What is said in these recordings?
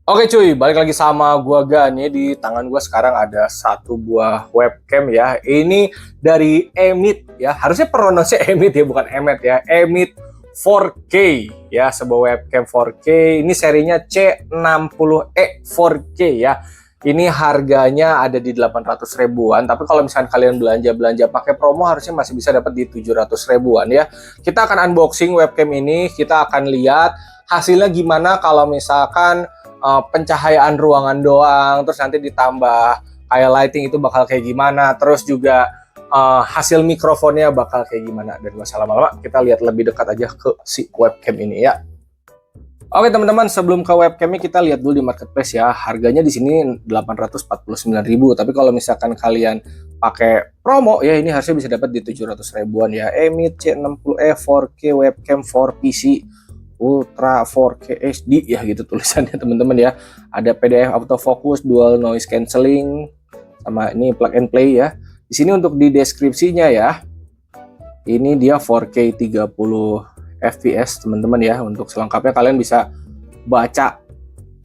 Oke cuy, balik lagi sama gua Gani. Di tangan gua sekarang ada satu buah webcam ya. Ini dari Emit ya. Harusnya pronounce Emit ya, bukan Emet ya. Emit 4K ya, sebuah webcam 4K. Ini serinya C60E 4K ya. Ini harganya ada di 800 ribuan, tapi kalau misalkan kalian belanja pakai promo harusnya masih bisa dapat di 700 ribuan ya. Kita akan unboxing webcam ini, kita akan lihat hasilnya gimana kalau misalkan pencahayaan ruangan doang, terus nanti ditambah kayak lighting itu bakal kayak gimana, terus juga hasil mikrofonnya bakal kayak gimana. Dan gak usah lama-lama, kita lihat lebih dekat aja ke si webcam ini ya. Oke teman-teman, sebelum ke webcamnya kita lihat dulu di marketplace ya. Harganya di sini 849.000, tapi kalau misalkan kalian pakai promo ya ini harusnya bisa dapat di 700 ribuan ya. Emit C60E 4K webcam for PC Ultra 4K HD ya, gitu tulisannya teman-teman ya. Ada PDF autofocus, dual noise cancelling, sama ini plug and play ya. Di sini untuk di deskripsinya ya, ini dia 4K 30 fps teman-teman ya. Untuk selengkapnya kalian bisa baca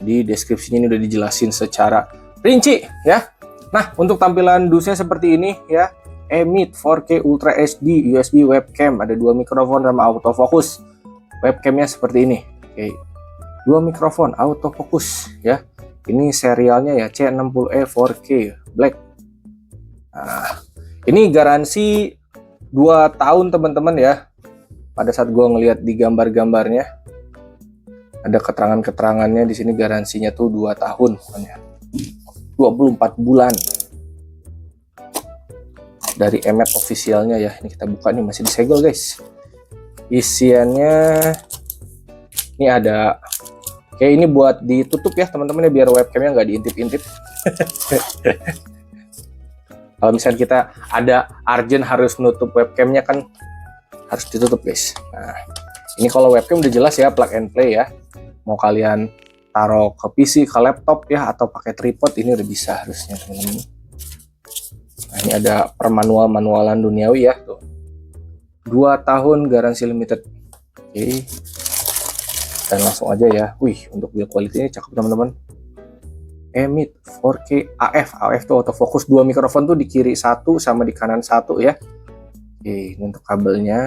di deskripsinya, ini udah dijelasin secara rinci ya. Nah, untuk tampilan dusnya seperti ini ya. Emit 4K Ultra HD USB webcam, ada dua mikrofon sama autofocus. Webcamnya seperti ini. Oke, dua mikrofon autofocus ya. Ini serialnya ya C60E 4K Black. Nah, ini garansi 2 tahun teman-teman ya. Pada saat gua ngelihat di gambar-gambarnya ada keterangan-keterangannya di sini, garansinya tuh 2 tahun pokoknya. 24 bulan. Dari Emmet officialnya ya. Ini kita buka nih, masih disegel guys. Isiannya ini ada, kayak ini buat ditutup ya teman-teman ya, biar webcamnya nggak diintip-intip. Kalau misalnya kita ada urgent harus nutup webcamnya kan harus ditutup guys. Nah, ini kalau webcam udah jelas ya, plug and play ya. Mau kalian taruh ke PC, ke laptop ya, atau pakai tripod, ini udah bisa harusnya teman-teman. Nah, ini ada permanualan duniawi ya tuh. 2 tahun garansi limited. Oke. Dan langsung aja ya. Wih, untuk build quality ini cakep teman-teman. Emit 4K AF. AF tuh autofocus, 2 mikrofon tuh di kiri 1 sama di kanan 1 ya. Oke, ini untuk kabelnya.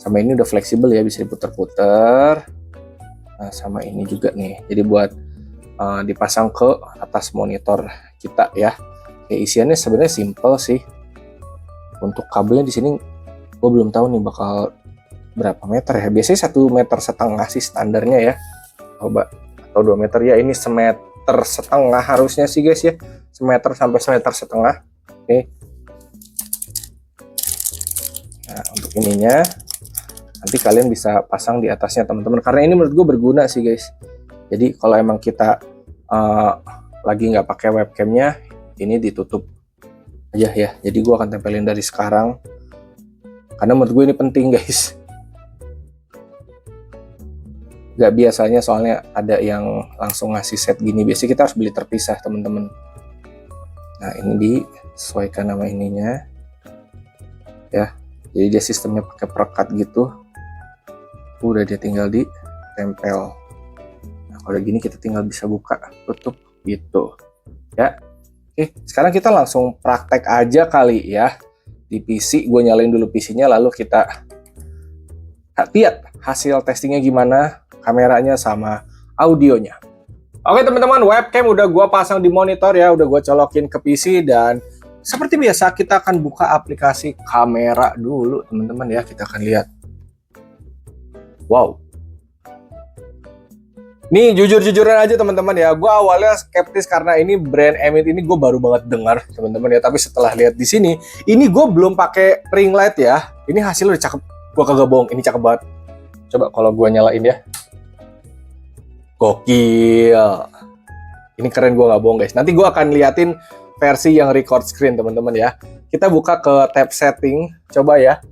Sama ini udah fleksibel ya, bisa diputer-puter. Nah, sama ini juga nih. Jadi buat dipasang ke atas monitor kita ya. Oke, isiannya sebenarnya simple sih. Untuk kabelnya di sini gue belum tahu nih bakal berapa meter ya. Biasanya 1,5 meter sih standarnya ya. Coba, atau 2 meter ya. Ini 1,5 meter harusnya sih guys ya. 1 meter sampai 1,5 meter. Oke. Nah, untuk ininya nanti kalian bisa pasang di atasnya teman-teman. Karena ini menurut gue berguna sih guys. Jadi kalau emang kita lagi nggak pakai webcamnya, ini ditutup aja ya. Jadi gue akan tempelin dari sekarang karena menurut gue ini penting guys. Gak biasanya soalnya ada yang langsung ngasih set gini, biasanya kita harus beli terpisah teman-teman. Nah, ini disesuaikan nama ininya ya. Jadi dia sistemnya pakai perekat gitu. Udah dia tinggal ditempel. Nah, kalau gini kita tinggal bisa buka tutup gitu ya. Oke, sekarang kita langsung praktek aja kali ya di PC. Gue nyalain dulu PC-nya, lalu kita lihat hasil testingnya gimana, kameranya sama audionya. Oke teman-teman, webcam udah gue pasang di monitor ya, udah gue colokin ke PC, dan seperti biasa kita akan buka aplikasi kamera dulu teman-teman ya. Kita akan lihat. Wow. Nih jujur-jujuran aja teman-teman ya, gue awalnya skeptis karena ini brand Emit ini gue baru banget dengar teman-teman ya. Tapi setelah lihat di sini, ini gue belum pakai ring light ya. Ini hasilnya udah cakep, gue kagak bohong, ini cakep banget. Coba kalau gue nyalain ya, gokil. Ini keren, gue nggak bohong guys. Nanti gue akan liatin versi yang record screen teman-teman ya. Kita buka ke tab setting, coba ya.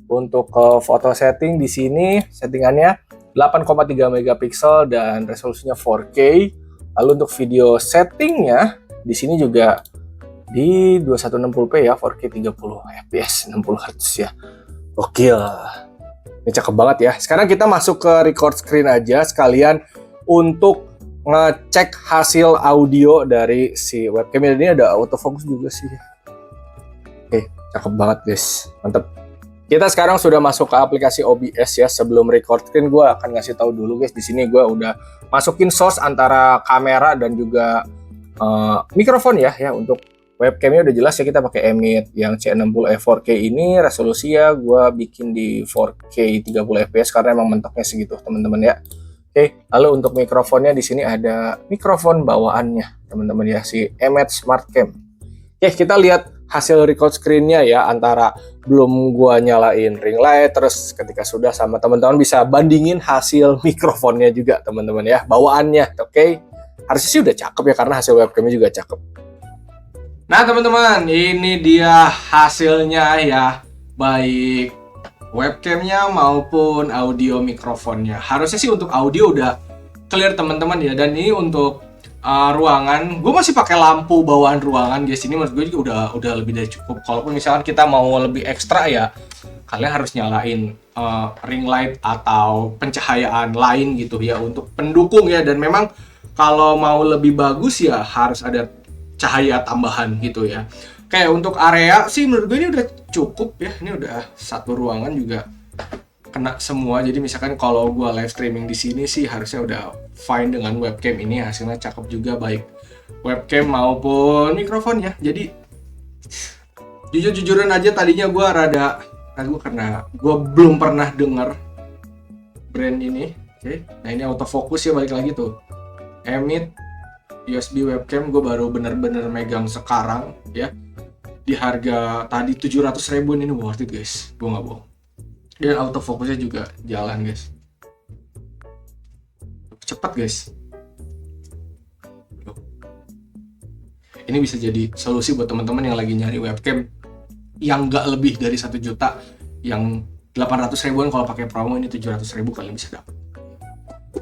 Untuk ke foto setting di sini settingannya 8,3 megapiksel dan resolusinya 4K. Lalu untuk video settingnya di sini juga di 2160p ya, 4K 30 fps 60 Hz ya. Gokil. Ini cakep banget ya. Sekarang kita masuk ke record screen aja sekalian untuk ngecek hasil audio dari si webcam ini. Ada autofocus juga sih. Oke, cakep banget guys. Mantep. Kita sekarang sudah masuk ke aplikasi OBS ya. Sebelum record screen gue akan ngasih tahu dulu guys. Di sini gue udah masukin source antara kamera dan juga mikrofon ya untuk webcamnya udah jelas ya, kita pakai Emit yang C60 4K ini. Resolusi ya gue bikin di 4K 30 fps karena emang mentoknya segitu teman-teman ya. Oke, lalu untuk mikrofonnya di sini ada mikrofon bawaannya teman-teman ya, si Emit SmartCam. Oke, kita lihat hasil record screen-nya ya, antara belum gua nyalain ring light, terus ketika sudah, sama teman-teman bisa bandingin hasil mikrofonnya juga teman-teman ya, bawaannya. Oke, harusnya sih udah cakep ya karena hasil webcamnya juga cakep. Nah teman-teman, ini dia hasilnya ya, baik webcamnya maupun audio mikrofonnya. Harusnya sih untuk audio udah clear teman-teman ya. Dan ini untuk ruangan, gue masih pakai lampu bawaan ruangan guys. Ini menurut gue juga udah lebih dari cukup. Kalaupun misalkan kita mau lebih ekstra ya, kalian harus nyalain ring light atau pencahayaan lain gitu ya untuk pendukung ya. Dan memang kalau mau lebih bagus ya harus ada cahaya tambahan gitu ya. Kayak untuk area sih menurut gue ini udah cukup ya. Ini udah satu ruangan juga kena semua. Jadi misalkan kalau gue live streaming di sini sih harusnya udah fine dengan webcam ini. Hasilnya cakep juga baik webcam maupun mikrofon ya. Jadi jujur-jujuran aja tadinya gue rada ragu karena gue belum pernah denger brand ini. Oke. Nah ini autofocus ya, balik lagi tuh Emit USB webcam, gue baru bener-bener megang sekarang ya. Di harga tadi 700.000 ini worth it guys, gue nggak bohong. Dan autofocusnya juga jalan guys, cepet guys. Ini bisa jadi solusi buat teman-teman yang lagi nyari webcam yang nggak lebih dari 1 juta, yang 800 ribuan kalau pakai promo. Ini 700.000 kalian bisa dapat.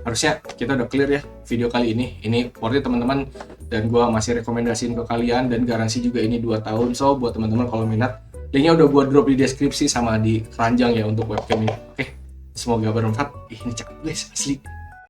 Harusnya kita udah clear ya video kali ini. Ini worth it teman-teman, dan gue masih rekomendasiin ke kalian, dan garansi juga ini 2 tahun. So buat teman-teman kalau minat, linknya udah gue drop di deskripsi sama di keranjang ya untuk webcam ini. Oke, semoga bermanfaat. Ini cakep guys, asli.